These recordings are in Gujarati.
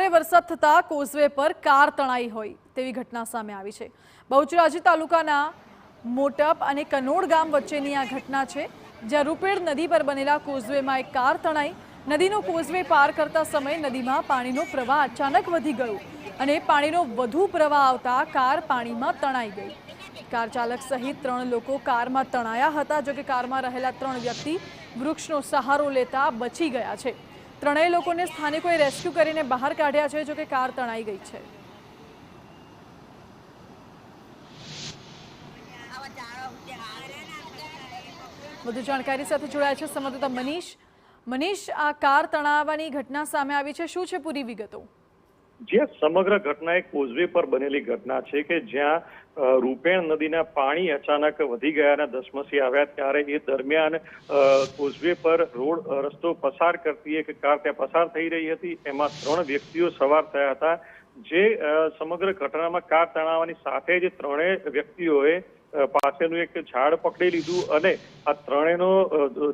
ભારે વરસાદ થતા કોઝવે પર કાર તણાઈ હોય તેવી ઘટના સામે આવી છે। બહુચરાજી તાલુકાના મોટપ અને કનોડ ગામ વચ્ચેની આ ઘટના છે, જ્યાં રૂપેણ નદી પર બનેલા કોઝવેમાં એક કાર તણાઈ। નદીનો કોઝવે પાર કરતા સમયે નદીમાં પાણીનો પ્રવાહ અચાનક વધી ગયો અને પાણીનો વધુ પ્રવાહ આવતા કાર પાણીમાં તણાઈ ગઈ। કાર ચાલક સહિત 3 લોકો કારમાં તણાયા હતા, જો કે કારમાં રહેલા 3 વ્યક્તિ વૃક્ષનો સહારો લેતા બચી ગયા છે। ત્રણેય લોકોને સ્થાનિકોએ રેસ્ક્યુ કરીને બહાર કાઢ્યા છે, જો કે કાર તણાઈ ગઈ છે। વધુ જાણકારી સાથે જોડાયા છે સંવાદદાતા મનીષ, આ કાર તણાવવાની ઘટના સામે આવી છે, શું છે પૂરી વિગતો? જે સમગ્ર ઘટના એક કોઝવે પર બનેલી ઘટના છે કે જ્યાં રૂપેણ નદીના પાણી અચાનક વધી ગયા અને ધસમસી આવ્યા, ત્યારે એ દરમિયાન કોઝવે પર રસ્તો પસાર કરતી એક કાર ત્યાં પસાર થઈ રહી હતી। એમાં 3 વ્યક્તિઓ સવાર થયા હતા। જે સમગ્ર ઘટનામાં કાર તણાવવાની સાથે જ 3 વ્યક્તિઓએ પાસેનું એક ઝાડ પકડી લીધું અને આ ત્રણેયનો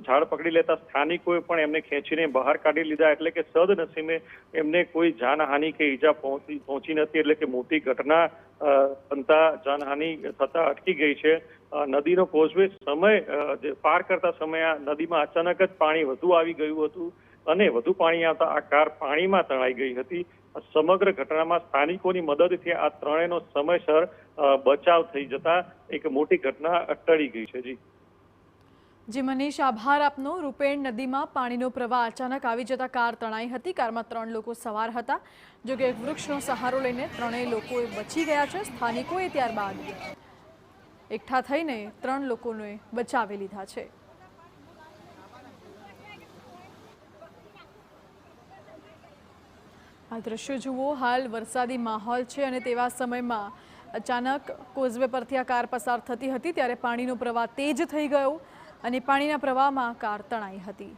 ઝાડ પકડી લેતા સ્થાનિકોએ પણ એમને ખેંચીને બહાર કાઢી લીધા। એટલે કે સદનસીબે એમને કોઈ જાનહાનિ કે ઈજા પહોંચી નથી, એટલે કે મોટી ઘટના બનતા જાનહાનિ થતા અટકી ગઈ છે। નદીનો કોઝવે પાર કરતા સમયે નદીમાં અચાનક જ પાણી વધુ આવી ગયું હતું અને વધુ પાણી આવતા આ કાર પાણીમાં તણાઈ ગઈ હતી। સમગ્ર ઘટનામાં સ્થાનિકોની મદદથી આ ત્રણેયનો સમયસર બચાવ થઈ જતા એક મોટી ઘટના ટળી ગઈ છે। જી મનીષ, આભાર આપનો। રૂપેણ નદીમાં પાણીનો પ્રવાહ અચાનક આવી જતા કાર તણાઈ હતી। કારમાં 3 લોકો સવાર હતા, જો કે વૃક્ષનો સહારો લઈને 3 લોકો બચી ગયા છે। સ્થાનિકોએ ત્યારબાદ એકઠા થઈને 3 લોકોને બચાવી લીધા છે। આ દ્રશ્યો જુઓ, હાલ વરસાદી માહોલ છે અને તેવા સમયમાં અચાનક કોઝવે પરથી આ કાર પસાર થતી હતી ત્યારે પાણીનો પ્રવાહ તેજ થઈ ગયો અને પાણીના પ્રવાહમાં કાર તણાઈ હતી।